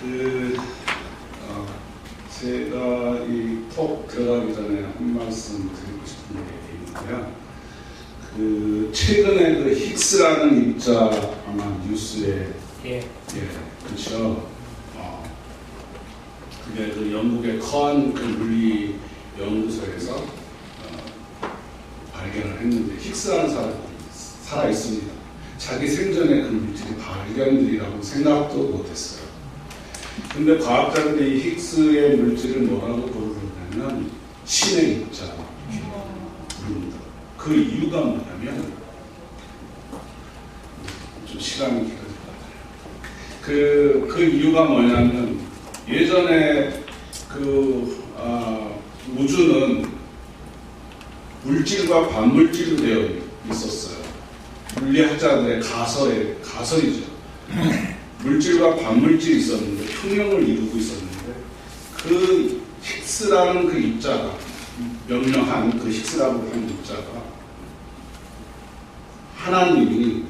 그 제가 이 톡 들어가기 전에 한 말씀 드리고 싶은 게 있는데요. 그 최근에 그 힉스라는 입자 아마 뉴스에 그렇죠. 그게 그 영국의 그 물리 연구소에서 발견을 했는데 힉스라는 사람이 살아 있습니다. 자기 생전에 그 물질이 발견들이라고 생각도 못했어요. 근데 과학자들이 이 힉스의 물질을 뭐라고 부르냐면 신의 입자라고 부릅니다. 그 이유가 뭐냐면 좀 시간이 길어질 것 같아요. 그 이유가 뭐냐면 예전에 우주는 물질과 반물질로 되어 있었어요. 물리학자들의 가설이죠. 물질과 반물질이 있었는데 평형을 이루고 있었는데 그 힉스라는 그 입자가 명명한 그 힉스라고 하는 입자가 하나님이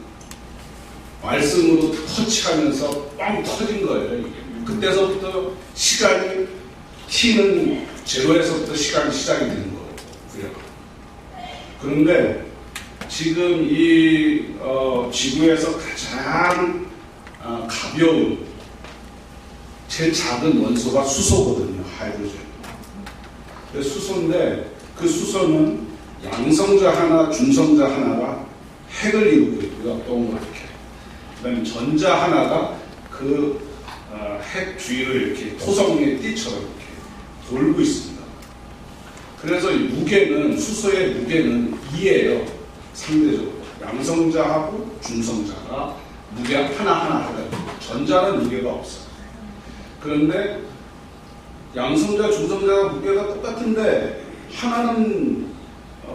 말씀으로 터치하면서 빵 터진 거예요. 이게. 그때서부터 시간이 t는 제로에서부터 시간이 시작이 되는 거예요. 그런데 지금 이 지구에서 가장 가벼운 제일 작은 원소가 수소거든요. 하이드로젠. 수소인데 그 수소는 양성자 하나, 중성자 하나가 핵을 이루고 있고요. 동그랗게. 그다음에 전자 하나가 그 핵 주위를 이렇게 토성의 띠처럼 이렇게 돌고 있습니다. 그래서 이 무게는 수소의 무게는 2예요. 상대적으로 양성자하고 중성자가 무게 하나하나 하다. 전자는 무게가 없어요. 그런데 양성자, 중성자가 무게가 똑같은데 하나는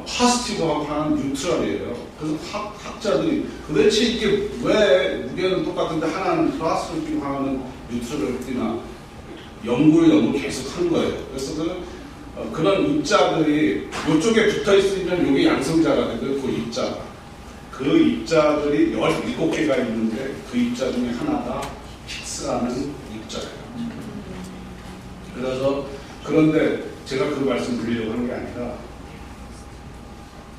파지티브하고 하나는 뉴트럴이에요. 그래서 학자들이 도대체 이게 왜 무게는 똑같은데 하나는 플러스를 띄고 하나는 뉴트럴을 띄나 연구를 계속 한 거예요. 그래서 그런 입자들이 이쪽에 붙어 있으면 이게 양성자가 되고 그 입자가 그 입자들이 17개가 있는데 그 입자 중에 하나가 힉스라는 입자예요. 그런데 제가 그 말씀 드리려고 한 게 아니라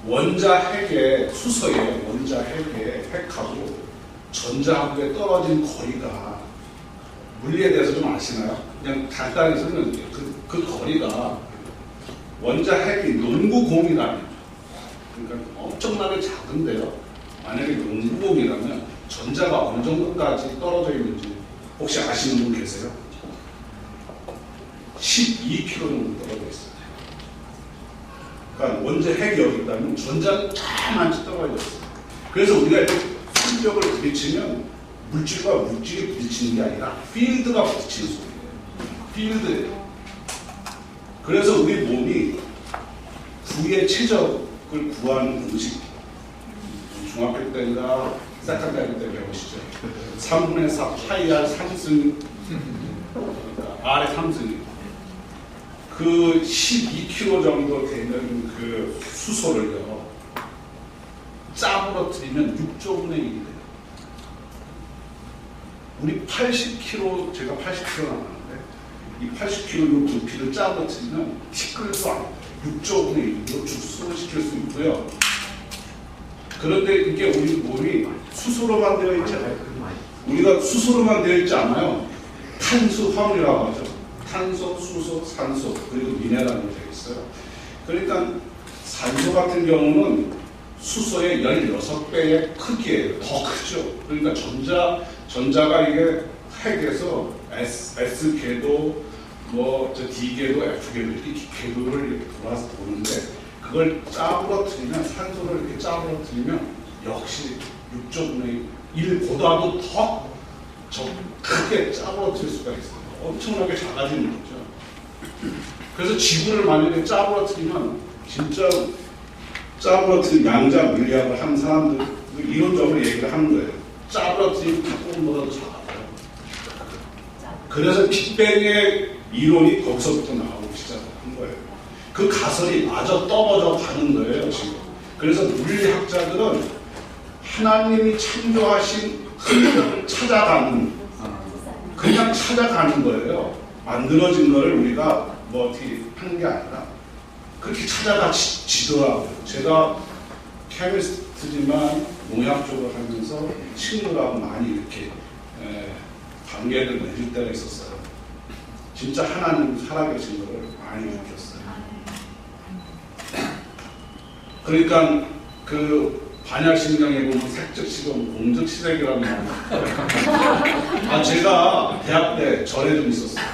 원자 핵의 수소의 원자 핵의 핵하고 전자하고의 떨어진 거리가 물리에 대해서 좀 아시나요? 그냥 간단히 설명드릴게요. 그 거리가 원자 핵이 농구공이라면 그러니까 엄청나게 작은데요. 만약에 농구공이라면 전자가 어느 정도까지 떨어져 있는지 혹시 아시는 분 계세요? 12km 정도 떨어져 있어요. 그러니까 원자 핵이 여기 있다면 전자는 조그만치 떨어져 있어요. 그래서 우리가 이렇게 충격을 부딪히면 물질과 물질이 부딪히는 게 아니라 필드가 부딪히는 소리예요. 필드예요. 그래서 우리 몸이 부의 최적을 구하는 공식 중학교 때인가 세컨대학교 때 배우시죠. 3분의 4 파이 R 3승 R의 3승이 그 12kg 정도 되는 그 수소를요 짜부러뜨리면 6조분의 1이 돼요. 우리 80kg, 제가 80kg 나가는데 이 80kg 부피를 짜부러뜨리면 티끌도 안 돼요. 6조분의 1로 축소시킬 수 있고요. 그런데 이게 우리 몸이 수소로만 되어 있지 않아요. 우리가 수소로만 되어 있지 않아요. 탄수 화물이라고 하죠. 탄소, 수소, 산소, 그리고 미네랄로 되어 있어요. 그러니까 산소 같은 경우는 수소의 16배의 크기예요. 더 크죠. 그러니까 전자가 이게 핵에서 S궤도, D궤도, F궤도 이렇게 궤도를 이렇게 돌아서 도는데 그걸 짜부러뜨리면 산소를 이렇게 짜부러뜨리면 역시 6조분의 1보다도 더 크게 짜부러뜨릴 수가 있어요. 엄청나게 작아지는 거죠. 그래서 지구를 만약에 짜부러뜨리면 진짜 짜부러뜨린 양자 물리학을 한 사람들 이론적으로 얘기를 하는 거예요. 짜부러뜨린 탁구보다도 작아요. 그래서 빅뱅의 이론이 거기서부터 나오기 시작한 거예요. 그 가설이 마저 떨어져 가는 거예요, 지금. 그래서 물리학자들은 하나님이 창조하신 흐름을 찾아가는 그냥 찾아가는 거예요. 만들어진 거를 우리가 뭐 어떻게 하는 게 아니라 그렇게 찾아가지더라고요. 제가 케미스트지만 농약 쪽을 하면서 친구랑 많이 이렇게 관계를 맺을 때가 있었어요. 진짜 하나님 살아계신 거를 많이 느꼈어요. 그러니까 그 반야신경에 보면 색즉시공 공즉시색이라는 말. 제가 대학 때 절에 좀 있었어요.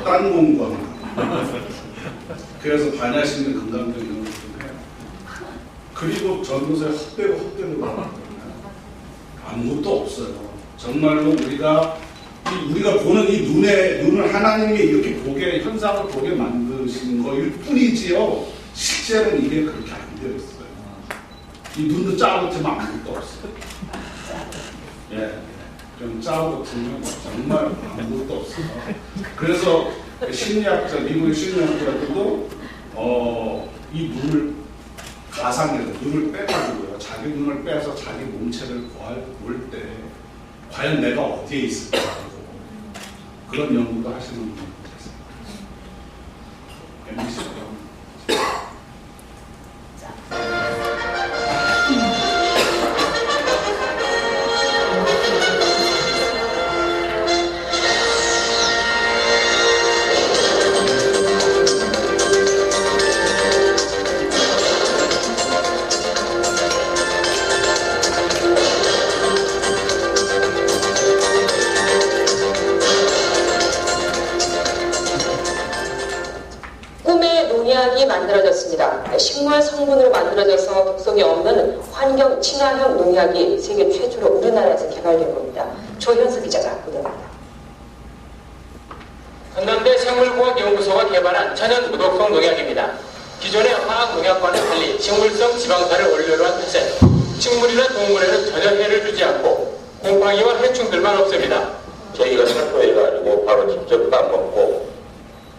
딴 공부하는 거. 그래서 반야신경 건강적 이런 걸 좀 해요. 그리고 전도서에 헛되고 아무것도 없어요. 정말로 우리가 보는 이 눈을 하나님이 이렇게 보게, 현상을 보게 만드신 거일 뿐이지요. 실제로는 이게 그렇게 안 되어 있어요. 이 눈도 짜고 같으면 아무것도 없어요. 예, 좀 짜고 같으면 정말 아무것도 없어요. 그래서 미국의 심리학자들도 이 눈을 가상해서 눈을 빼가지고요. 자기 눈을 빼서 자기 몸체를 볼 때 과연 내가 어디에 있을까 그런 연구도 하시는 분이 계세요. MBC요. 만들어졌습니다. 식물 성분으로 만들어져서 독성이 없는 환경 친화형 농약이 세계 최초로 우리나라에서 개발된 겁니다. 조현수 기자가 보도합니다. 전남대 생물공학연구소가 개발한 천연 무독성 농약입니다. 기존의 화학 농약과는 달리 식물성 지방산을 원료로 한 탓에 식물이나 동물에는 전혀 해를 주지 않고 곰팡이와 해충들만 없습니다. 저희가 살포해가지고 바로 직접 따먹고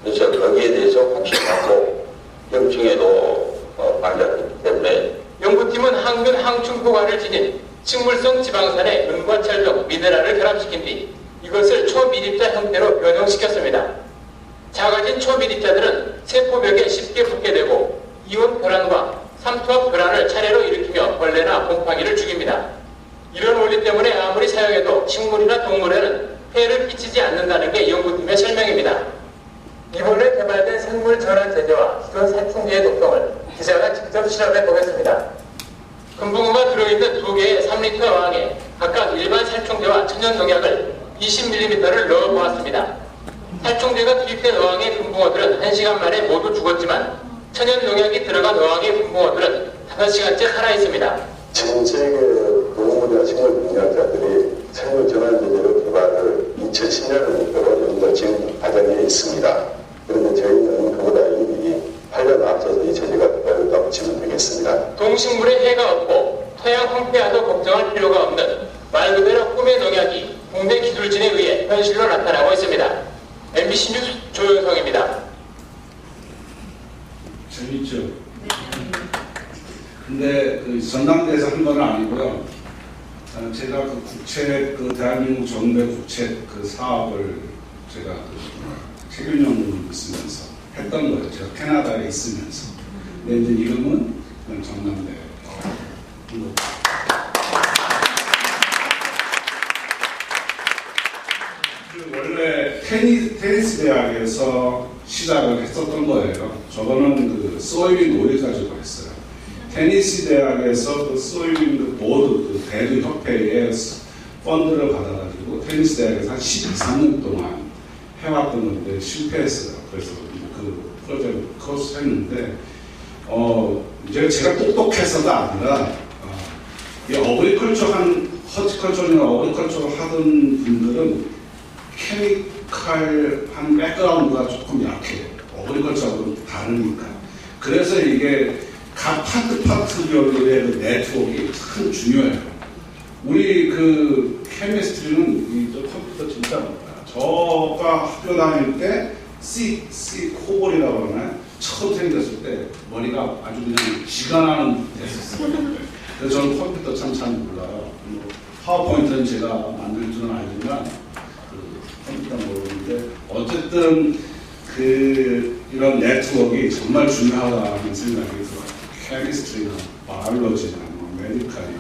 그래서 거기에 대해서 확신하고 병충해도 방지했기 때문에 연구팀은 항균 항충 효과를 지닌 식물성 지방산에 은과 철 등 미네랄을 결합시킨 뒤 이것을 초미립자 형태로 변형시켰습니다. 작아진 초미립자들은 세포벽에 쉽게 붙게 되고 이온 교란과 삼투압 교란을 차례로 일으키며 벌레나 곰팡이를 죽입니다. 이런 원리 때문에 아무리 사용해도 식물이나 동물에는 해를 끼치지 않는다는 게 연구팀의 설명입니다. 이번에 개발된 생물 전환 제제와 기존 살충제의 독성을 기자가 직접 실험해 보겠습니다. 금붕어가 들어있는 2개의 3리터 어항에 각각 일반 살충제와 천연 농약을 20ml를 넣어 보았습니다. 살충제가 투입된 어항의 금붕어들은 1시간 만에 모두 죽었지만 천연 농약이 들어간 어항의 금붕어들은 5시간째 살아있습니다. 전 세계 동물이나 식물 공략자들이 생물 전환 제제로 개발을 2010년을 목표로 연구 지금 과정에 있습니다. 그런데 저희는 그보다 이미 8년 앞서서 이 제재가 개발됐다고 보시면 되겠습니다. 동식물에 해가 없고 토양 황폐화도 걱정할 필요가 없는 말 그대로 꿈의 농약이 국내 기술진에 의해 현실로 나타나고 있습니다. MBC 뉴스 조윤성입니다. 재밌죠? 근데 그 전당대에서 한 건 아니고요. 제가 그 대한민국 정부의 국책 그 사업을 제가 책임연구를 쓰면서 했던 거예요. 제가 캐나다에 있으면서. 근데 이제 이름은 그냥 전남대. 원래 테니스 대학에서 시작을 했었던 거예요. 저거는 그 소이빈 오일 가지고 했어요. 테니스 대학에서 그 소이빈 그 보드, 그 대두 협회에 펀드를 받아가지고 테니스 대학에서 한 12~13년 동안 해왔던 건데 실패했어요. 그래서 그 프로젝트 코스 했는데 이제 제가 똑똑해서가 아니라 이 허티컬처나 어그리컬처를 하던 분들은 케미칼한 백그라운드가 조금 약해요. 어그리컬처하고는 다르니까. 그래서 이게 각 파트별로의 그 네트워크가 참 중요해요. 우리 그 케미스트리는 저 컴퓨터 진짜 못해요. 저가 학교 다닐 때 코볼이라고 하나요? 처음 생겼을 때 머리가 아주 그냥 쥐가 나는 됐었어요. 그래서 저는 컴퓨터 참 잘 몰라요. 파워포인트는 제가 만들 줄은 알지만 어쨌든 이런 네트워크가 정말 중요하다는 생각이 들어요. 케미스트리나 바이올로지나 메디컬이나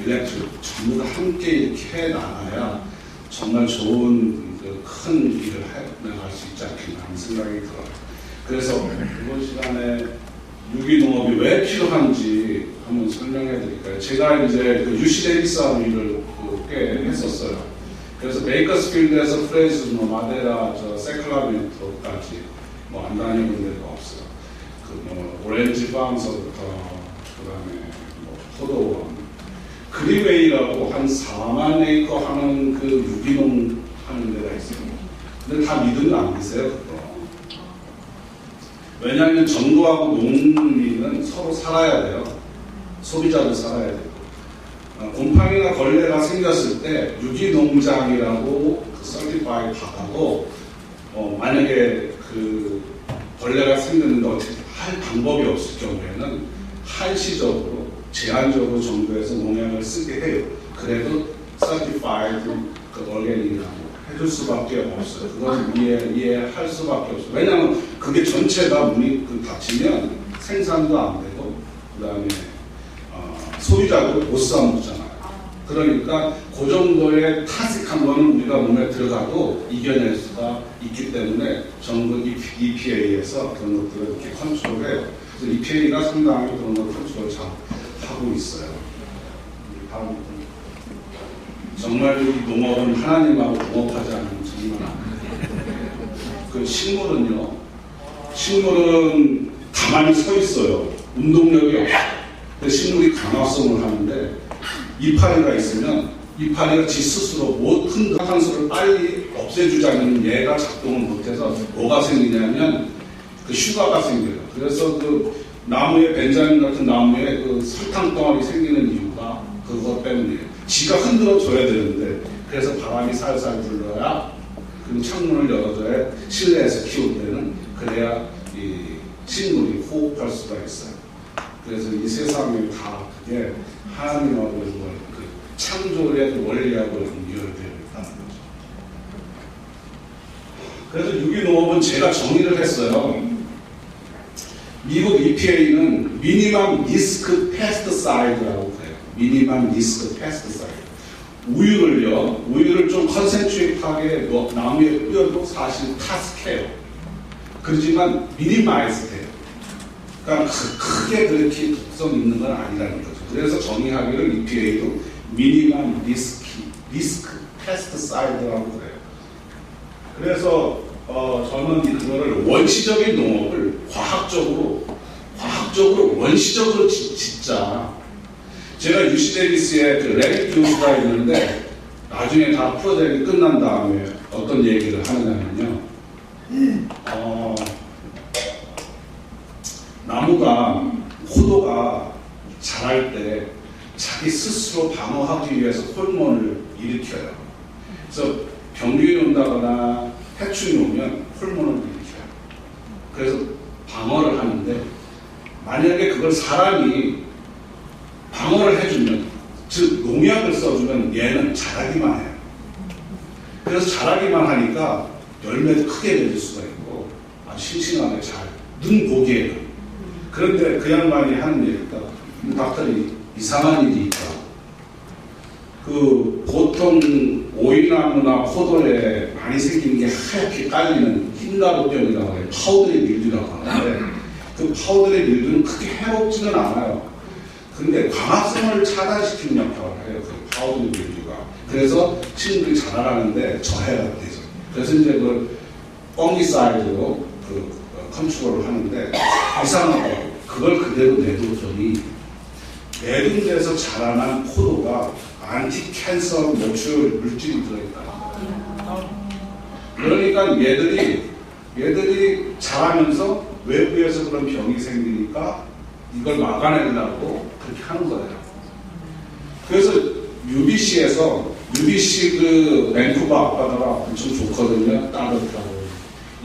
일렉트릭 전부 다 함께 이렇게 해 나가야 정말 좋은 큰 일을 해나갈 수 있지 않겠나 하는 생각이 들어요. 그래서 이번 시간에 유기농업이 왜 필요한지 한번 설명해 드릴까요? 제가 이제 UC 데이비스하고 일을 꽤 했었어요. 그래서 베이커스필드에서 프레즈, 마데라, 세클라멘토까지 안 다녀본 데가 없어요. 오렌지 팜서부터 그다음에 포도원, 그린웨이라고 한 4만 에이커 하는 유기농 하는 데가 있어요. 근데 다 믿으면 안 되세요, 그거. 왜냐하면 정부하고 농민은 서로 살아야 돼요. 소비자도 살아야 되고. 곰팡이나 걸레가 생겼을 때 유기농장이라고 서티파이 받아도 만약에 벌레가 생겼는데 어떻게 할 방법이 없을 경우에는 한시적으로 제한적으로 정부에서 농약을 쓰게 해요. 그래도 서티파이드 얼게닉이라고 해줄 수밖에 없어요. 그건 이해할 수밖에 없어요. 왜냐하면 그게 전체가 문이 닫히면 생산도 안 되고 그다음에 소비자도 못 사먹잖아요. 그러니까 그 정도의 타식한 거는 우리가 몸에 들어가도 이겨낼 수가 있기 때문에 정부 EPA에서 그런 것들을 이렇게 컨트롤해요. 그래서 EPA가 상당히 그런 걸 컨트롤 잘 하고 있어요. 다음 정말 이 농업은 하나님하고 동업하지 않으면 정말 안 돼요. 식물은 가만히 서 있어요. 운동력이 없어요. 식물이 강화성을 하는데 이파리가 있으면 이파리가 지 스스로 모든 탄소를 빨리 없애주지 않으면 얘가 작동을 못해서 뭐가 생기냐면 휴가가 생겨요. 그래서 나무에 벤자민 같은 나무에 설탕 덩어리 생기는 이유가 그것 때문이에요. 지가 흔들어 줘야 되는데 그래서 바람이 살살 불러야 그리고 창문을 열어줘야 실내에서 키울 때는 그래야 이 식물이 호흡할 수가 있어요. 그래서 이 세상에 다 그게 하나님하고 창조의 원리하고 연결되어 있다는 거죠. 그래서 유기농업은 제가 정의를 했어요. 미국 EPA는 미니멈 리스크 페스티사이드라고 해요. 미니멈 리스크 페스티사이드. 우유를 좀 컨센트레이트하게 나무에 뿌려도 사실 타스해요. 그렇지만 미니마이즈 돼요. 그러니까 크게 그렇게 독성 있는 건 아니라는 거죠. 그래서 정의하기를 EPA도 미니멈 리스크 페스티사이드라고 그래요. 그래서 저는 그거를 원시적인 농업을 과학적으로 원시적으로 짓자. 제가 UC 데이비스에 레빗 교수가 있는데 나중에 다 프로젝트 끝난 다음에 어떤 얘기를 하느냐면요. 나무가 포도가 자랄 때 자기 스스로 방어하기 위해서 호르몬을 일으켜요. 그래서 병균이 온다거나 해충이 오면 호르몬을 일으켜요. 그래서 방어를 하는데 만약에 그걸 사람이 방어를 해주면, 즉 농약을 써주면 얘는 자라기만 해요. 그래서 자라기만 하니까 열매도 크게 맺을 수가 있고 아주 싱싱하게 잘 눈 보기에는. 그런데 그 양반이 하는 얘기가 닥터리 이상한 일이 있다. 보통 오이나무나 포도에 많이 생기는 게 하얗게 깔리는 흰가루병이라고 해요. 파우더리 밀주라고 하는데 그 파우더리 밀주는 크게 해롭지는 않아요. 근데 광합성을 차단시키는 역할을 해요. 그 파우더리 밀주가. 그래서 식물이 자라나는데 저해가 되죠. 그래서 이제 그걸 펑기사이드로 컨트롤을 하는데 이상하고 그걸 그대로 내두더니 내둔 데서 자라난 포도가 안티 캔서 노출 물질이 들어있다. 그러니까 얘들이 자라면서 외부에서 그런 병이 생기니까 이걸 막아내려고 그렇게 하는 거예요. 그래서 UBC 밴쿠버 앞바다가 엄청 좋거든요. 따뜻하고.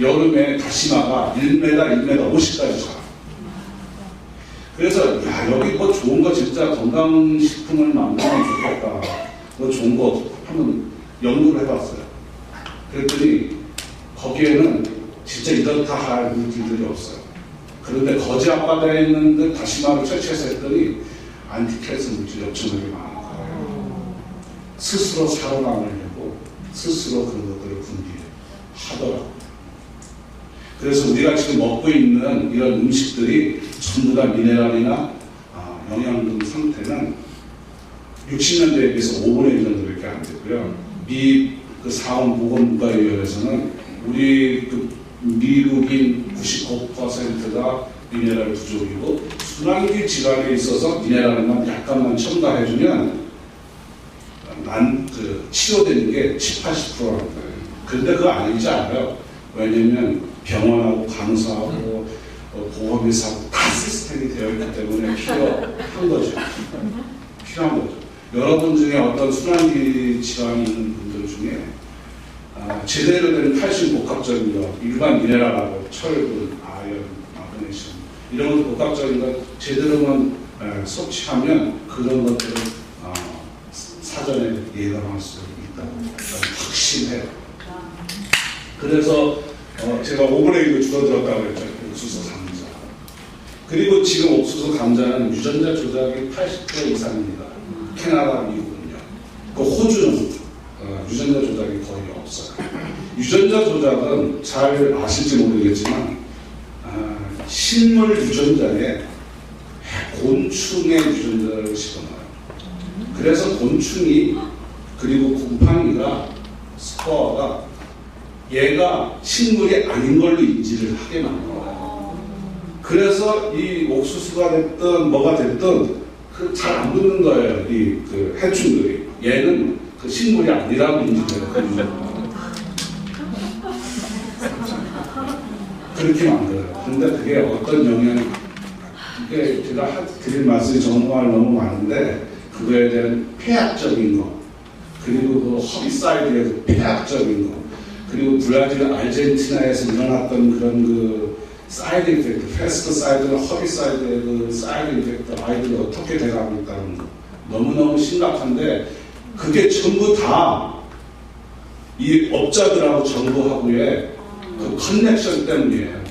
여름에 다시마가 1m 50까지 자라. 그래서 여기 좋은 거 진짜 건강식품을 만들면 좋겠다. 좋은 거 한번 연구를 해봤어요. 그랬더니 거기에는 진짜 이렇다 할 물질들이 없어요. 그런데 거지 앞바다에 있는 그 다시마를 채취해서 했더니 안티크레스 물질이 엄청나게 많은 거예요. 스스로 살아남으려고 스스로 그런 것들을 분비하더라고요. 그래서 우리가 지금 먹고 있는 이런 음식들이 전부 다 미네랄이나 영양분 상태는 60년대에 비해서 5분의 1 정도밖에 안 되고요. 그 사원보건국가위원회에서는 우리 미국인 99%가 미네랄 부족이고 순환기 질환에 있어서 미네랄만 약간만 첨가해주면 치료되는 게 70~80%라는 거예요. 그런데 그거 아니지 않아요. 왜냐면 병원하고 간호사하고 보험회사하고 다 시스템이 되어 있기 때문에 필요한 거죠. 필요한 거죠. 여러분 중에 어떤 순환기 질환이 있는 분들 중에 제대로 된 칼슘 복합적인 거, 일반 미네랄하고 철분, 아연, 마그네슘 이런 것도 복합적인 거 제대로만 섭취하면 그런 것들을 사전에 예감할 수 있다고 확신해요. 그래서 제가 5분의 1로 줄어들었다고 했죠. 옥수수 감자. 그리고 지금 옥수수 감자는 유전자 조작이 80% 이상입니다. 캐나다, 미국은요. 그 호주는 유전자 조작이 거의 없어요. 유전자 조작은 잘 아실지 모르겠지만 식물 유전자에 곤충의 유전자를 집어넣어요. 그래서 곤충이 그리고 곰팡이가 스포어가 얘가 식물이 아닌 걸로 인지를 하게 만들어요. 그래서 이 옥수수가 됐든 뭐가 됐든 잘 안 붙는 거예요. 그 해충들이. 얘는 그 식물이 아니라고 인지해요. 그렇게 만들어요. 근데 그게 어떤 영향이, 이게 제가 드릴 말씀이 정말 너무 많은데 그거에 대한 폐악적인 거, 그리고 그 허비사이드의 그 폐악적인 거, 그리고 브라질, 아르헨티나에서 일어났던 그런 그 사이드 이펙트, 패스트 사이드나 허비사이드의 그 사이드 이펙트, 아이들이 어떻게 돼가고 있다는 거 너무너무 심각한데 그게 전부 다 이 업자들하고 정부하고의 그 커넥션 때문이에요.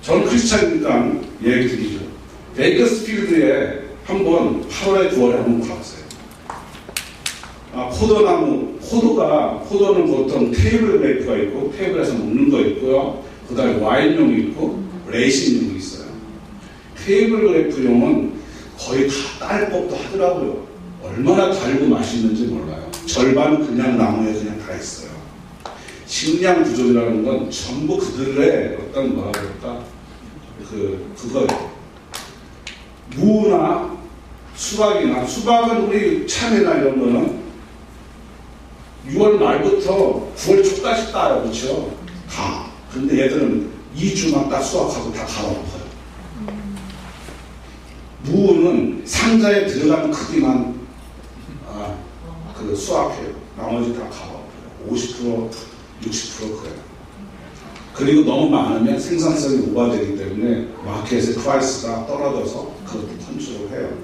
저는 크리스찬이니까 얘기 드리죠. 베이커스필드에 한번 8월에 9월에 한번 가보세요. 포도는 보통 테이블 그레이프가 있고 테이블에서 먹는 거 있고요. 그 다음에 와인용이 있고 레이싱용이 있어요. 테이블 그레이프용은 거의 다 딸 법도 하더라고요. 얼마나 달고 맛있는지 몰라요. 절반 그냥 나무에 그냥 다 있어요. 식량 부족이라는 건 전부 그들의 어떤 뭐라 그럴까 그거예요. 무나 수박은 우리 참외나 이런 거는 6월 말부터 9월 초까지 따요. 그렇죠? 다. 근데 얘들은 2주만 딱 수확하고 다 갈아엎어요. 무는 상자에 들어가는 크기만 수확해요. 나머지 다 갈아엎어요. 50%, 60% 그래요. 그리고 너무 많으면 생산성이 오버되기 때문에 마켓의 프라이스가 떨어져서 그것도 컨트롤해요.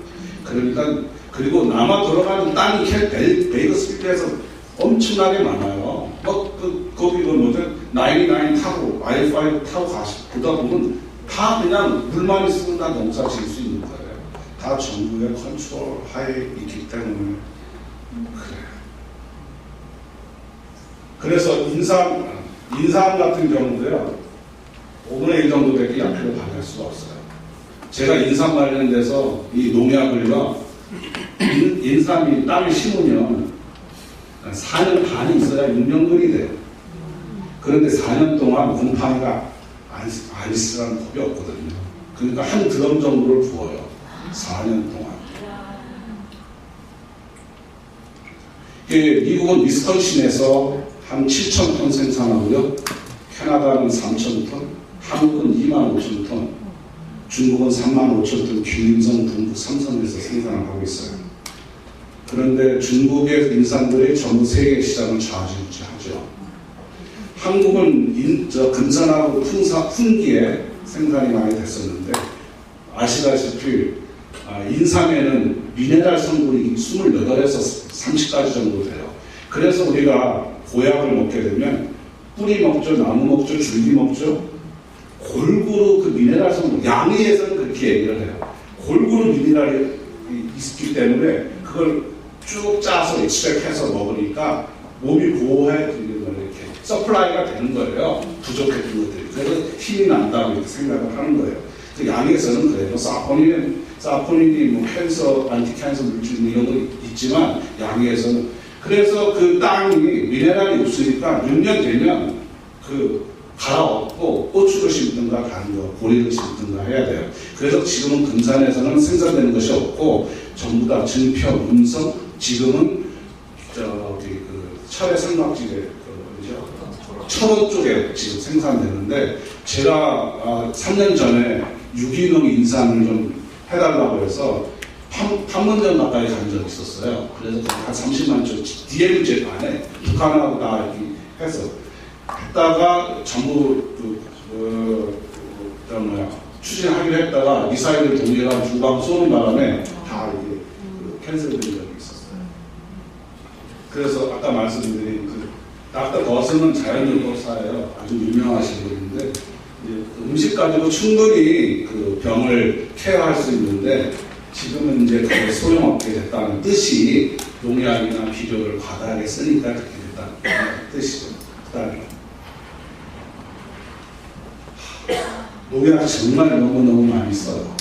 그러니까 그리고 남아 돌아가는 땅이 베이커스필드에서 엄청나게 많아요. 거기 뭐죠? 99 타고 i5 타고 보다 보면 다 그냥 물만 있으면 다 농사 지을 수 있는 거예요. 다 정부의 컨트롤 하에 있기 때문에 그래요. 그래서 인삼 같은 경우도요. 5분의 1 정도밖에 약효를 받을 수가 없어요. 제가 인삼 관련돼서 이 농약을요. 인삼이 땅을 심으면 4년 반이 있어야 6년근이 돼요. 그런데 4년 동안 곰팡이가 안 있으라는 법이 없거든요. 그러니까 한 드럼 정도를 부어요. 4년 동안. 미국은 위스콘신에서 한 7,000톤 생산하고요. 캐나다는 3,000톤, 한국은 25,000톤, 중국은 35,000톤 김일성 동부 삼성에서 생산을 하고 있어요. 그런데 중국의 인삼들이 전부 세계 시장을 좌지우지하죠. 한국은 금산하고 풍기에 생산이 많이 됐었는데 아시다시피 인삼에는 미네랄 성분이 28에서 30가지 정도 돼요. 그래서 우리가 보약을 먹게 되면 뿌리 먹죠, 나무 먹죠, 줄기 먹죠. 골고루 그 미네랄 성분, 양의에서는 그렇게 얘기를 해요. 골고루 미네랄이 있기 때문에 그걸 쭉 짜서 익스트랙해서 먹으니까 몸이 보호해 드리는 거예요. 이렇게 서플라이가 되는 거예요. 부족했던 것들이. 그래서 힘이 난다고 이렇게 생각을 하는 거예요. 그 양에서는 그래요. 사포닌이 뭐 캔서, 안티캔서 물질 이런 거 있지만 양에서는 그래서 그 땅이 미네랄이 없으니까 6년 되면 그 갈아엎고 고추를 심든가 다른 거, 보리를 심든가 해야 돼요. 그래서 지금은 금산에서는 생산되는 것이 없고 전부 다 증평, 음성, 지금은 저기 그 철의 삼각지대 철원 쪽에 지금 생산되는데 제가 3년 전에 유기농 인산을 좀 해달라고 해서 판문점 가까이 간 적이 있었어요. 그래서 한 30만 초 DMZ 안에 북한하고 다 이렇게 해서 했다가 전부 추진하기로 했다가 미사일을 동해가 주방 쏘는 바람에 다 이게 캔슬된 적이 있었어요. 그래서 아까 말씀드린 그 닥터 거스는 자연요법사예요. 아주 유명하신 분인데 음식 가지고 충분히 그 병을 케어할 수 있는데 지금은 이제 그게 소용없게 됐다는 뜻이 농약이나 비료를 과다하게 쓰니까 그렇게 됐다는 뜻이죠. 그다음에 농약을 정말 너무너무 많이 써요.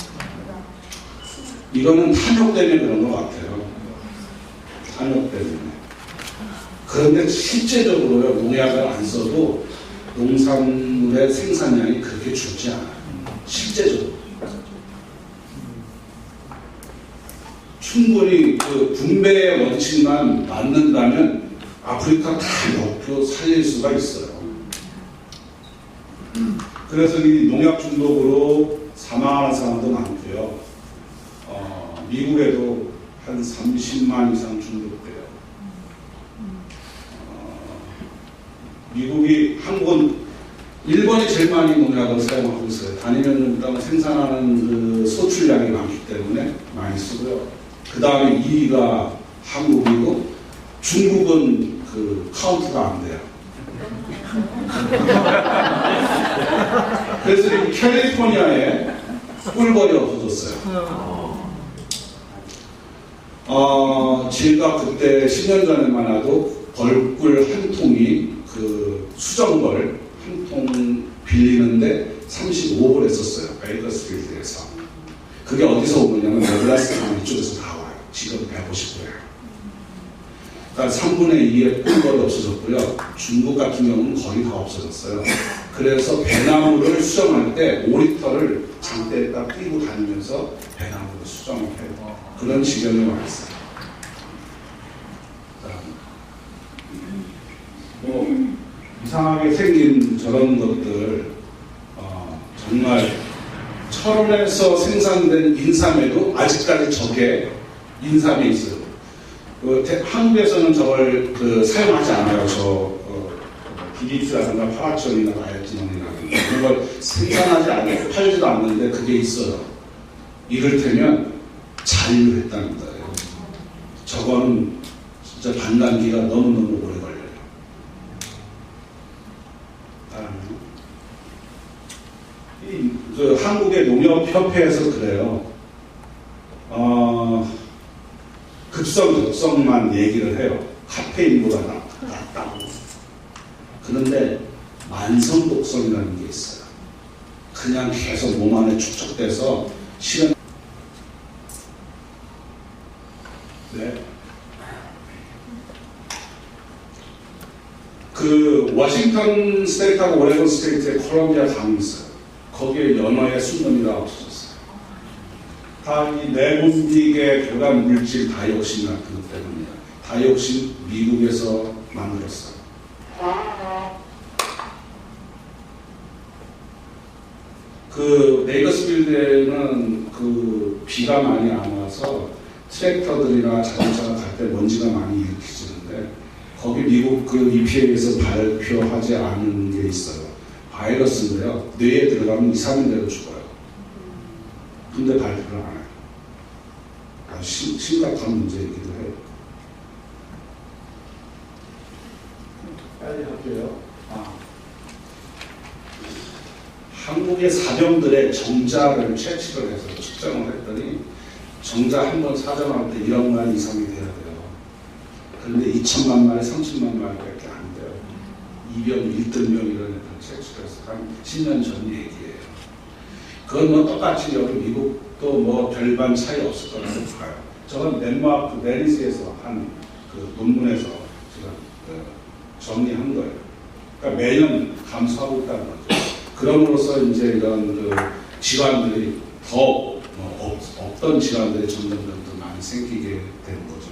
이거는 탐욕 때문에 그런 것 같아요. 탐욕 때문에. 그런데 실제적으로요, 농약을 안 써도 농산물의 생산량이 그렇게 줄지 않아요. 실제적으로. 충분히 그 분배의 원칙만 맞는다면 아프리카 다 먹고 살릴 수가 있어요. 그래서 이 농약 중독으로 사망하는 사람도 많고요. 미국에도 한 30만 이상 중독돼요. 한국은 일본이 제일 많이 농약을 사용하고 있어요. 다니면 일단 생산하는 그 소출량이 많기 때문에 많이 쓰고요. 그 다음에 2위가 한국이고 중국은 그 카운트가 안 돼요. 그래서 이 캘리포니아에 꿀벌이 없어졌어요. 제가 그때 10년 전에만 해도 벌꿀 한 통이 그 수정벌 한 통 빌리는데 35불 했었어요. 베이커스필드에서. 그게 어디서 오느냐면 네브라스카 이쪽에서 다 와요. 지금 150불이에요. 그러니까 3분의 2의 꿀벌이 없어졌고요. 중국 같은 경우는 거의 다 없어졌어요. 그래서 배나무를 수정할 때 5리터를 장대에다 끼고 다니면서 배나무를 수정을 해요. 그런 지경에 와 있어요. 뭐 이상하게 생긴 저런 것들 정말 철원에서 생산된 인삼에도 아직까지 저게 인삼에 있어요. 한국에서는 저걸 사용하지 않아요. 비리스라든가 파라천이나 라이트논이라든가 그런 걸 생산하지 않고 팔지도 않는데 그게 있어요. 이를테면 잔류했다는 거예요. 저거는 진짜 반감기가 너무너무 오래 걸려요. 그 한국의 농협협회에서 그래요. 급성, 적성만 얘기를 해요. 카페인보다 낫다고. 그런데 만성 독성이라는 게 있어요. 그냥 계속 몸 안에 축적돼서 실은 그 워싱턴 스테이트하고 오레곤 스테이트에 콜롬비아 강이 있어요. 거기에 연어의 순금이가 없어졌어요. 다 이 내분비계 교감 물질 다이옥신 같은 것 때문이에요. 다이옥신 미국에서 만들었어요. 그 네이거스빌드에는 그 비가 많이 안 와서 트랙터들이나 자동차가 갈 때 먼지가 많이 일으키지는데 거기 미국 그 EPA에서 발표하지 않은 게 있어요. 바이러스인데요. 뇌에 들어가면 2, 3일 내로 죽어요. 근데 발표를 안 해요. 아주 심각한 문제이기도 해요. 빨리 할게요. 한국의 사병들의 정자를 채취를 해서 측정을 했더니 정자 한 번 사정할 때 1억 마리 이상이 돼야 돼요. 그런데 2천만 마리, 3천만 마리밖에 안 돼요. 이병, 1등병 이런 애들 채취를 해서 한 10년 전 얘기예요. 그건 뭐 똑같이 여기 미국도 뭐 별반 차이 없을 거라고 봐요. 저건 덴마크 베리스에서 한 그 논문에서 제가 정리한 거예요. 그러니까 매년 감소하고 있다는 거죠. 그럼으로써 이제 이런 그 질환들이 더 없던 질환들이 점점 더 많이 생기게 되는 거죠.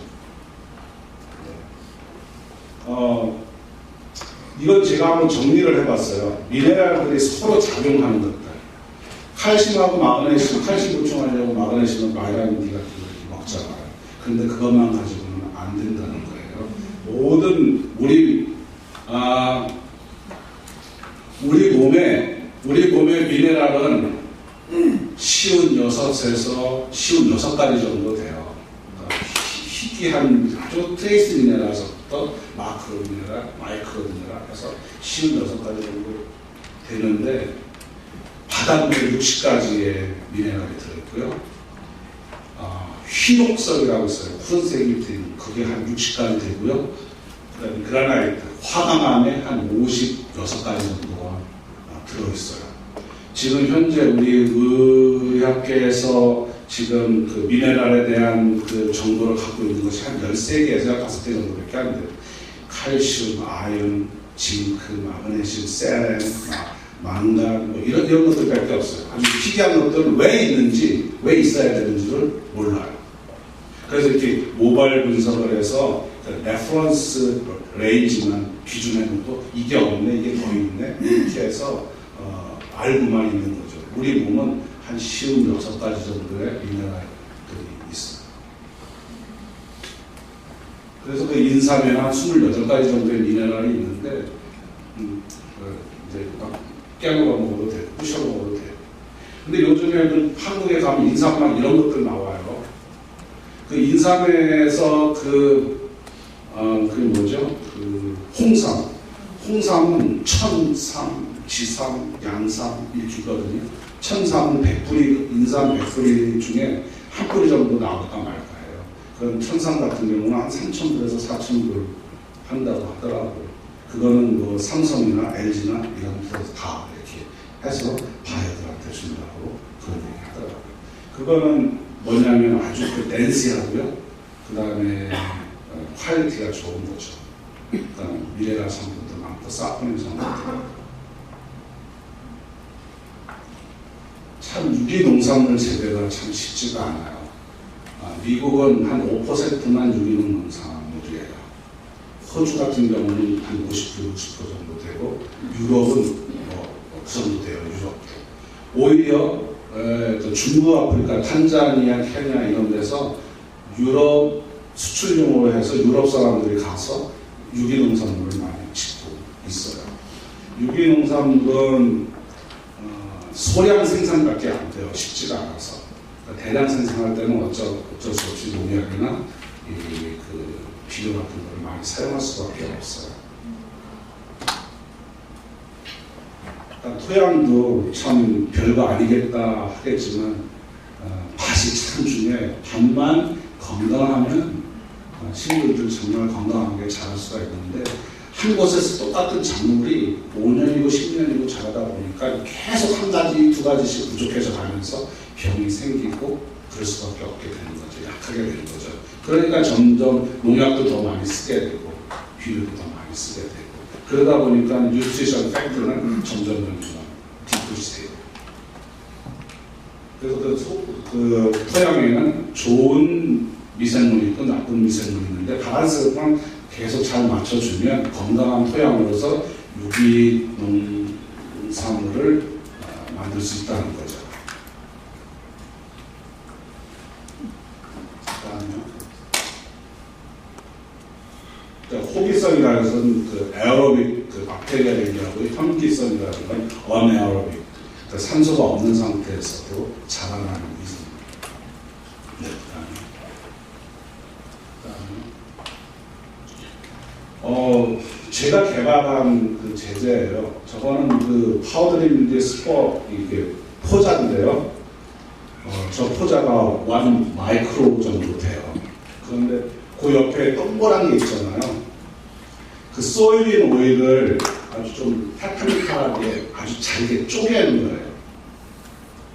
이건 제가 한번 정리를 해봤어요. 미네랄들이 서로 작용하는 것들. 칼슘하고 마그네슘, 칼슘 보충하려고 마그네슘은 바이타민 D 같은 거 이렇게 먹잖아요. 그런데 그것만 가지고는 안 된다는 거예요. 모든 우리 몸의 미네랄은 쉬운 6에서 쉬운 6가지 정도 돼요. 그러니까 희귀한 아주 트레이스 미네랄에서부터 마크로 미네랄, 마이크로 미네랄 해서 쉬운 6가지 정도 되는데 바닷물에 60가지의 미네랄이 들어있고요. 휘록석이라고 있어요. 푸른색이 된 그게 한 60가지 되고요. 그다음에 그라나이트, 화강암에 한 56가지 정도가 들어있어요. 지금 현재 우리 의학계에서 지금 그 미네랄에 대한 그 정보를 갖고 있는 것이 한 13개에서 5개 정도밖에 안 돼요. 칼슘, 아연, 징크, 마그네슘, 세렌, 망간 뭐 이런 것들밖에 없어요. 아주 희귀한 것들은 왜 있는지, 왜 있어야 되는지를 몰라요. 그래서 이렇게 모바일 분석을 해서 레퍼런스 레인지만 기준해놓고 이게 없네, 이게 더 있네 이렇게 해서 알고만 있는 거죠. 우리 몸은 한 쉬운 6가지 정도의 미네랄들이 있어요. 그래서 그 인삼에는 한 28가지 정도의 미네랄이 있는데 이제 막 깨물어 먹어도 되고 부셔 먹어도 돼요. 근데 요즘에는 한국에 가면 인삼만 이런 것들 나와요. 그 인삼에서 홍삼은 천삼, 지삼, 양삼 이렇게 있거든요. 천삼은 100뿌리, 인삼 100뿌리 중에 한 뿌리 정도 나올까 말까예요. 그럼 천삼 같은 경우는 한 3,000불에서 4,000불 한다고 하더라고요. 그거는 뭐 삼성이나 LG나 이런 데서 다 이렇게 해서 바이어들한테 준다고 그런 얘기 하더라고요. 그거는 뭐냐면 아주 댄시하고요. 그 다음에 퀄리티가 좋은 거죠. 그다음에 미네랄 성분도 많고 사포닌 성분도 참 유기농산물 재배가 참 쉽지가 않아요. 미국은 한 5%만 유기농 농산물이에요. 호주 같은 경우는 한 50%, 60% 정도 되고 유럽은 그 정도 돼요. 유럽도 오히려 중부 아프리카, 탄자니아, 케냐 이런 데서 유럽 수출용으로 해서 유럽 사람들이 가서 유기농산물을 많이 짓고 있어요. 유기농산물은 소량 생산밖에 안 돼요. 쉽지가 않아서. 그러니까 대량 생산할 때는 어쩔 수 없이 농약이나 그 비료 같은 걸 많이 사용할 수밖에 없어요. 토양도 참 별거 아니겠다 하겠지만 밭이 참 중요해요. 밭만 건강하면 식물들 정말 건강하게 자랄 수가 있는데 한 곳에서 똑같은 작물이 5년이고 10년이고 자라다 보니까 계속 한 가지, 두 가지씩 부족해져 가면서 병이 생기고 그럴 수밖에 없게 되는 거죠. 약하게 되는 거죠. 그러니까 점점 농약도 더 많이 쓰게 되고 비료도 더 많이 쓰게 되고 그러다 보니까 뉴트리션 팩트는 점점 디크리스돼요. 그래서 그 토양에는 좋은 미생물이 있고 나쁜 미생물이 있는데 바란스만 계속 잘 맞춰주면 건강한 토양으로서 유기농산물을 만들 수 있다는 거죠. 호기성이라는 것은 그 에어로빅 그 박테리아 얘기하고 현기성이라는 건 언에어로빅 그러니까 산소가 없는 상태에서도 자라나는 미생물. 네, 제가 개발한 그 제재예요. 저거는 그 파워드림 스포 이게 포자인데요. 저 포자가 1 마이크로 정도 돼요. 그런데 그 옆에 동그란 게 있잖아요. 그 소일린 오일을 아주 좀 테크니컬하게 아주 잘게 쪼개는 거예요.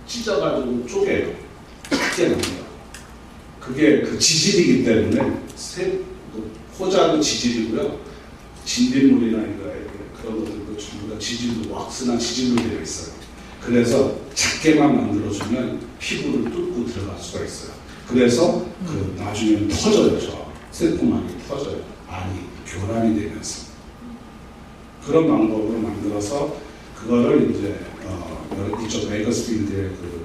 찢어가지고 쪼개요. 작게 납니다. 그게 그 지질이기 때문에 포자도 지질이고요. 진딧물이나 그런 것들도 전부 다 지질도 왁스나 지질로 되어 있어요. 그래서 작게만 만들어주면 피부를 뚫고 들어갈 수가 있어요. 그래서 그 나중에는 터져요. 저 세포막이 터져요. 안이 교란이 되면서 그런 방법으로 만들어서 그거를 이제 이쪽 베이커스필드의 그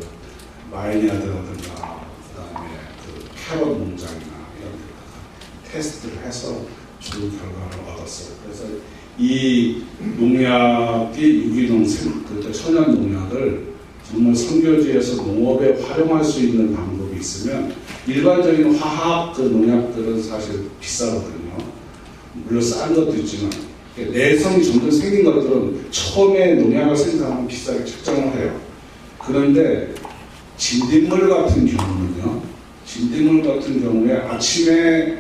마이니아드라든가 그다음에 그 캐럿 농장이나 이런 데다가 테스트를 해서 좋은 결과를 얻었어요. 그래서 이 농약이 유기농 천연 농약을 정말 선교지에서 농업에 활용할 수 있는 방법이 있으면 일반적인 화학 그 농약들은 사실 비싸거든요. 물론 싼 것도 있지만 내성이 점점 생긴 것들은 처음에 농약을 생산하면 비싸게 책정을 해요. 그런데 진딧물 같은 경우는요. 진딧물 같은 경우에 아침에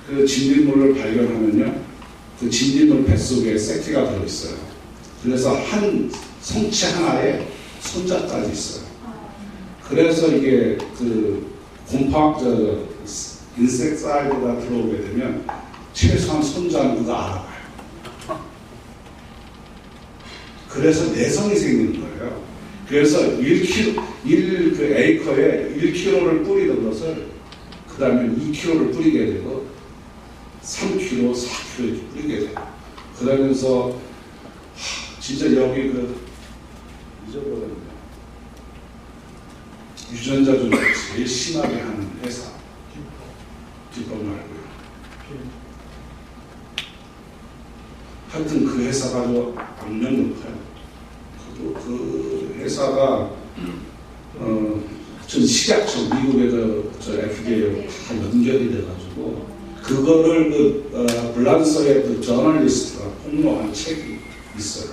그 진딧물을 발견하면요. 그 진딧물 뱃속에 새끼가 들어있어요. 그래서 한 성체 하나에 손자까지 있어요. 그래서 이게 그 인섹사이드가 들어오게 되면 최소한 손자누가 알아봐요. 그래서 내성이 생기는 거예요. 그래서 1kg, 그 에이커에 1kg를 뿌리던 것을 그 다음에 2kg를 뿌리게 되고 3kg, 4kg 이렇게 뿌리게 돼요. 그러면서 진짜 여기 그 잊어버렸네요. 유전자 조작을 제일 심하게 하는 회사. 뒷번 말고요. 하여튼 그 회사가 아주 악명 높아요. 그 회사가 전 식약처 미국의 저 FDA로 다 연결이 돼가지고 그거를 블란서의 그 저널리스트가 폭로한 책이 있어요.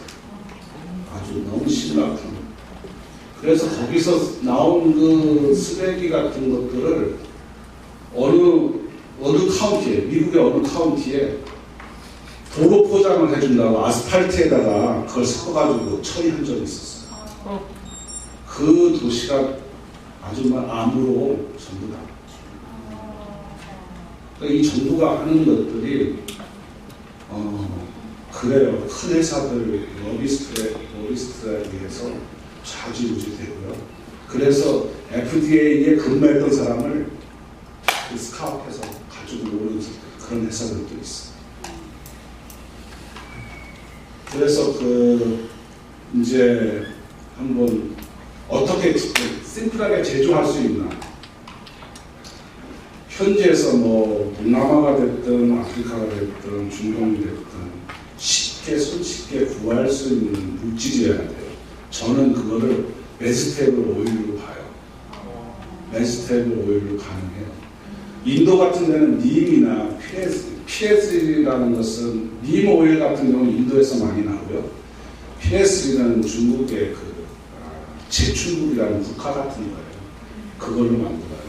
아주 너무 심각한. 그래서 거기서 나온 그 쓰레기 같은 것들을 어느 카운티에, 미국의 어느 카운티에 도로 포장을 해준다고 아스팔트에다가 그걸 섞어가지고 처리한 적이 있었어요. 그 도시가 아주 암으로 전부 다. 그러니까 이 정부가 하는 것들이 그래요. 큰 회사들 로비스트에 의해서 좌지우지 되고요. 그래서 FDA에 근무했던 사람을 스카웃해서 가지고 오는 그런 회사들도 있어요. 그래서 이제 한번 어떻게 심플하게 제조할 수 있나. 현지에서 뭐 동남아가 됐든 아프리카가 됐든 중동이 됐든 손쉽게 구할 수 있는 물질이어야 돼요. 저는 그거를 베지테이블 오일로 봐요. 베지테이블 오일로 가능해요. 인도 같은 데는 님이나 PS라는 것은 님 오일 같은 경우는 인도에서 많이 나오고요. PS는 중국의 제출국이라는 국화 같은 거예요. 그걸로 만들어요.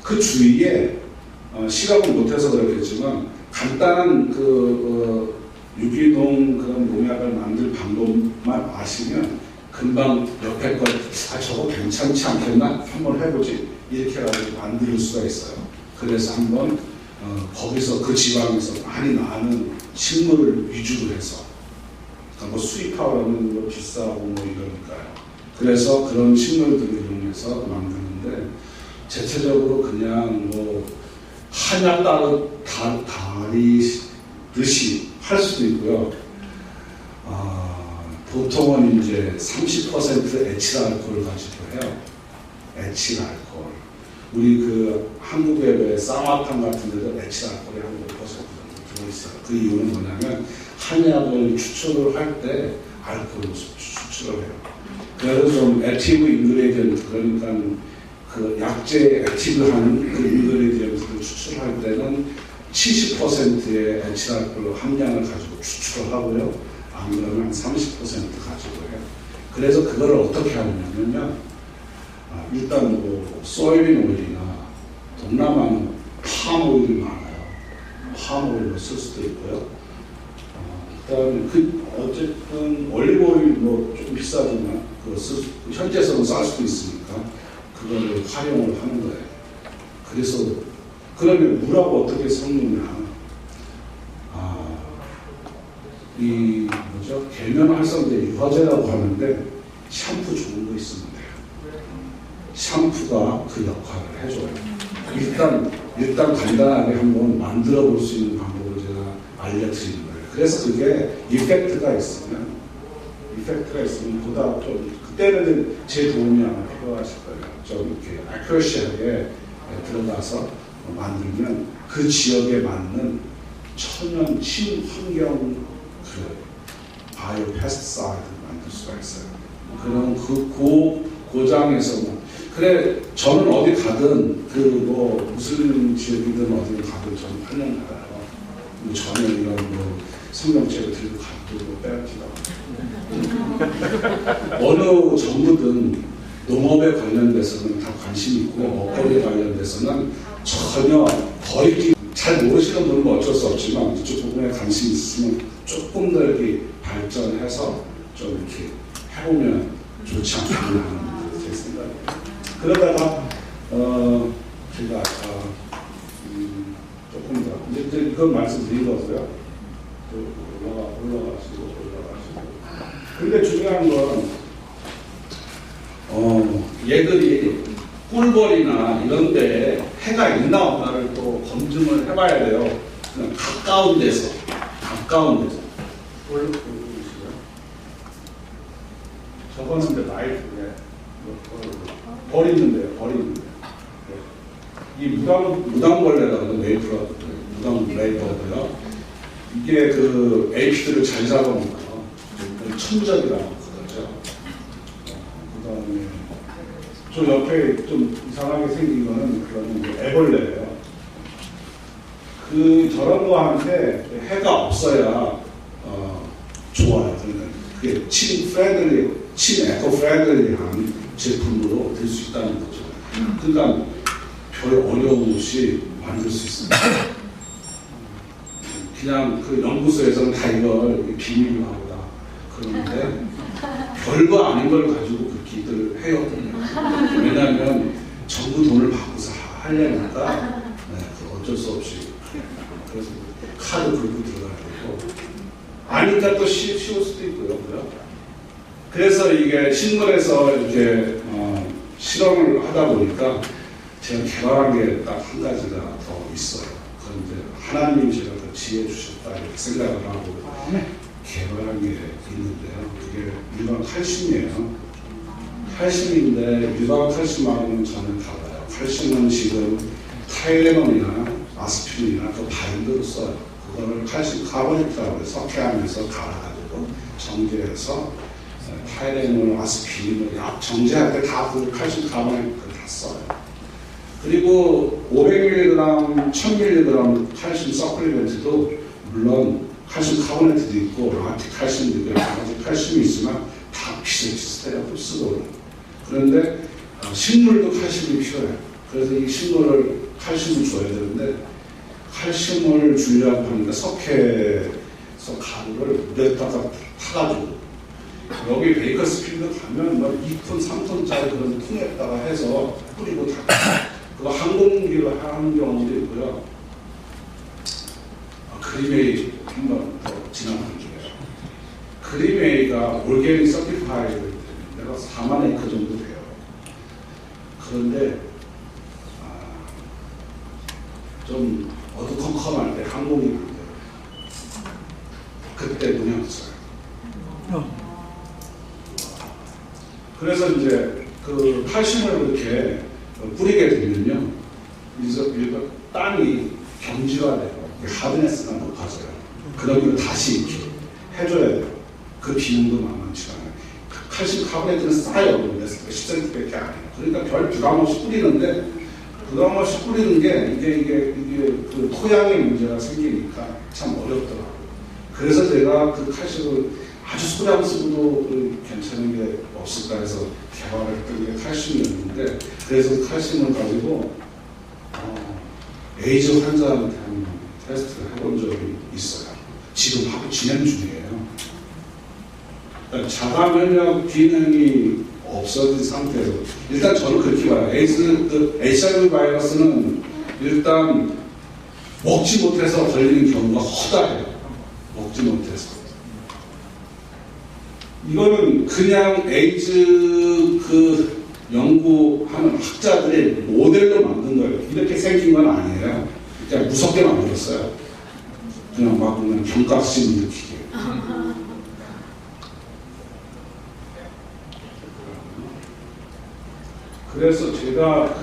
그 주위에 시각을 못해서 그렇겠지만 간단한 유기농 그런 농약을 만들 방법만 아시면 금방 옆에 걸 저거 괜찮지 않겠나? 한번 해보지. 이렇게 해가지고 만들 수가 있어요. 그래서 한번 거기서 그 지방에서 많이 나는 식물을 위주로 해서 뭐 수입하려면 뭐 비싸고 뭐 이러니까요. 그래서 그런 식물들을 이용해서 만드는데 대체적으로 그냥 뭐 한약 다리듯이 할 수도 있고요. 보통은 이제 30% 에틸 알코올을 가지고 해요. 에틸 알코올. 우리 한국의 쌍화탕 같은 데도 에틸 알코올이 한 5% 정도 들어있어요. 그 이유는 뭐냐면 한약을 추출을 할 때 알코올을 추출을 해요. 그래서 좀 액티브 인그레디언트, 그러니까 그 약재 액티브한 그 인그레디언트를 추출할 때는 70%의 HRR 함량을 가지고 추출을 하고요. 안 그러면 한 30% 가지고 해요. 그래서 그걸 어떻게 하냐면요. 일단 뭐 소이빈 오일이나 동남아는 팜 오일이 많아요. 팜 오일로 쓸 수도 있고요. 그다음에 어쨌든 올리브 오일 뭐 좀 비싸지만 현지에서는 쌀 수도 있으니까 그거를 활용을 하는 거예요. 그래서 그러면 물하고 어떻게 섞느냐? 이 뭐죠? 계면 활성제 유화제라고 하는데 샴푸 좋은 거 있으면 돼요. 샴푸가 그 역할을 해줘요. 일단 간단하게 한번 만들어 볼 수 있는 방법을 제가 알려드리는 거예요. 그래서 그게 이펙트가 있으면 보다 좀 그때는 제 도움이 아마 필요하실 거예요. 좀 이렇게 아큐러시하게 들어가서 만들면 그 지역에 맞는 천연 친환경 바이오 페스티사이드를 만들 수가 있어요. 그럼 그 고장에서는 그래 저는 어디 가든 뭐 무슨 지역이든 어디 가든 저는 환영하요. 전혀 이런 뭐 성경책을 들고 가도 뭐 빼앗기다. 어느 정부든 농업에 관련돼서는 다 관심이 있고 먹거리에 관련돼서는 전혀 거의 잘 모르시는 분은 어쩔 수 없지만 이쪽 부분에 관심이 있으면 조금 더 이렇게 발전해서 좀 이렇게 해보면 좋지 않겠나 하는 제 생각입니다. 그러다가 제가 아까 조금 더 이제 그건 말씀드린 거고요. 올라가시고. 근데 중요한 건 얘들이 꿀벌이나 이런 데 해가 있나 없나를 또 검증을 해봐야 돼요. 그냥 가까운 데서 저거는 이제 나이트인데 벌 있는데요. 이 무당벌레라고 웨이프라고 무당레이퍼고요. 이게 그 에이피드를 잘 잡아먹어요. 천적이라고 그러죠. 그다음에 저 옆에 좀 이상하게 생긴 거는 그런 애벌레예요. 저런 거 하는데 해가 없어야 좋아요. 그게 친 에코 프렌들리한 제품으로 될 수 있다는 거죠. 그러니까 별 어려움 없이 만들 수 있습니다. 그냥 그 연구소에서는 다 이걸 비밀로 하고다 그러는데 별거 아닌 걸 가지고 그렇게 해요. 왜냐하면 정부 돈을 받고서 하려니까 어쩔 수 없이 그래서 카드 긁고 들어가야 되고 아니까 또 쉬울 수도 있고요. 그래서 이게 식물에서 이렇게 실험을 하다 보니까 제가 개발한 게 딱 한 가지가 더 있어요. 그런데 하나님이 제가 더 지혜 주셨다 이렇게 생각을 하고 개발한 게 있는데요. 그게 일반 칼슘이에요. 칼슘인데 일반 칼슘하고는 전혀 달라요. 칼슘은 지금 타일레논이나 아스피린이나 그 바인드로 써요. 그거를 칼슘 카보네트라고 석회하면서 갈아가지고 정제해서 타일레논, 아스피린을 약 정제할 때 다 그 칼슘 카보네트 다 써요. 그리고 500mg, 1000mg 칼슘 서플리멘트도 물론 칼슘 카보네트도 있고 라티 칼슘도 있고 여러 가지 칼슘이 있지만 다 비슷비슷해요. 흡수도. 그런데 식물도 칼슘이 필요해요. 그래서 이 식물을 칼슘을 줘야 되는데 칼슘을 주려고 하니까 석회에서 가루를 물에다가 타가지고 여기 베이커스필드 가면 뭐 2톤, 3톤짜리 그런 통에다가 해서 뿌리고 다 그거 항공기로 하는 경우도 있고요. 그린웨이 한번 더 지나가는 중이에요. 그린웨이가 올게닉 서티파이드 내가 4만 에이커 정도 돼요. 그런데 좀 어두컴컴할 때 항공기 안 돼요. 그때 문이 없어요. 그래서 이제 그 칼슘을 이렇게 뿌리게 되면요, 땅이 경지화돼요. 하드네스가 높아져요. 그러면 다시 이렇게 해줘야 돼요. 그 비용도 만만치가 않아요. 칼슘 카보네트는 싸요. 10cm밖에 안 해요. 그러니까 별 부담 없이 뿌리는데 그다음 없이 뿌리는 게 이게 그 토양의 문제가 생기니까 참 어렵더라고요. 그래서 제가 그 칼슘을 아주 소량수도 괜찮은 게 없을까 해서 개발했던 게 칼슘이었는데, 그래서 칼슘을 가지고 에이즈 환자한테 한 테스트를 해본 적이 있어요. 지금 하고 진행 중이에요. 그러니까 자가 면역 기능이 없어진 상태에서, 일단 저는 그렇게 봐요. HIV 바이러스는 일단 먹지 못해서 걸리는 경우가 허다해요. 먹지 못해서. 이거는 그냥 에이즈 그 연구하는 학자들이 모델로 만든 거예요. 이렇게 생긴 건 아니에요. 그냥 무섭게 만들었어요. 그냥 막 그냥 경각심 일으키게. 그래서 제가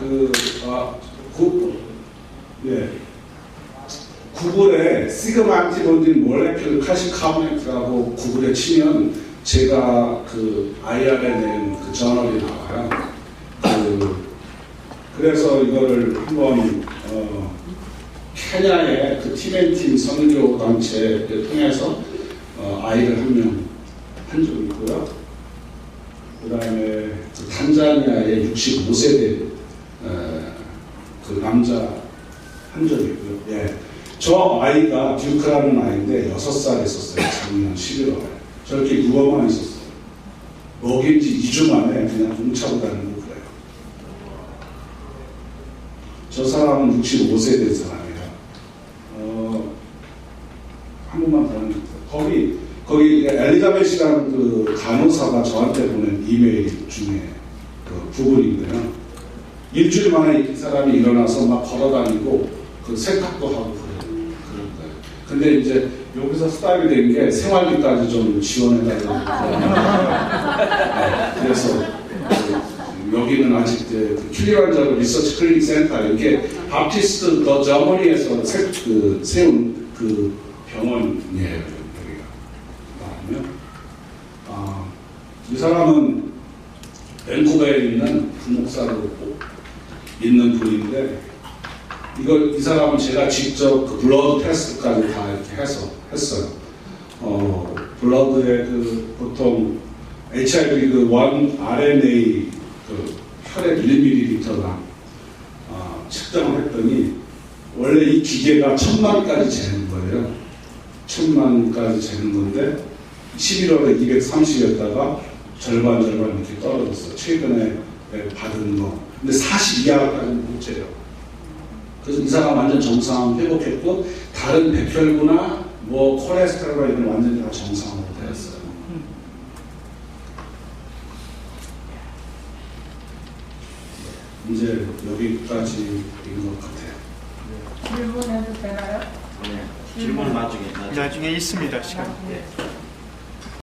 구글에 시그마 안티보디 몰레큘 칼슘 카보네이트라고 구글에 치면 제가 그 IR에 낸 그 저널이 나와요. 그래서 이거를 한번 케냐의 그 티멘팀 선교 단체를 통해서 아이를 한 명 한 적이 있고요. 그 다음에 그 탄자니아의 65세대 그 남자 한 적이 있고요. 예. 저 아이가 듀크라는 아이인데 6살 있었어요. 작년 11월에. 저렇게 누워만 있었어요. 먹인 지 2주 만에 그냥 공차고 다니고 그래요. 저 사람은 65세대 사람이에요. 한 번만 더 하면 거기 엘리자벳이라는 그 간호사가 저한테 보낸 이메일 중에 그 부분인데요. 일주일 만에 이 사람이 일어나서 막 걸어다니고 그 세탁도 하고 그런 거예요. 근데 이제 여기서 스타일이 된 게 생활비까지 좀 지원해달라고. 그래서 여기는 아직 그 킬리만자로 리서치 클리닉 센터, 이게 바프티스트 더 저머니에서 세운 그 병원이에요. 이 사람은 밴쿠버에 있는 부목사로 있는 분인데, 이 사람은 제가 직접 그 블러드 테스트까지 다 이렇게 해서 했어요. 블러드에 그 보통 HIV 그 1 RNA 그 혈액 1ml가 측정을 했더니 원래 이 기계가 1000만까지 재는 거예요. 1000만까지 재는 건데 11월에 230이었다가 절반 이렇게 떨어졌어요. 최근에 받은 거. 근데 42하까지는 못 재요. 그래서 이 사람 완전 정상 회복했고, 다른 백혈구나 뭐 콜레스테롤 이런 완전히 다 정상으로 되었어요. 이제 여기까지인 것 같아요. 질문해도 되나요? 질문 나중에 나중에 있습니다, 시간. 네.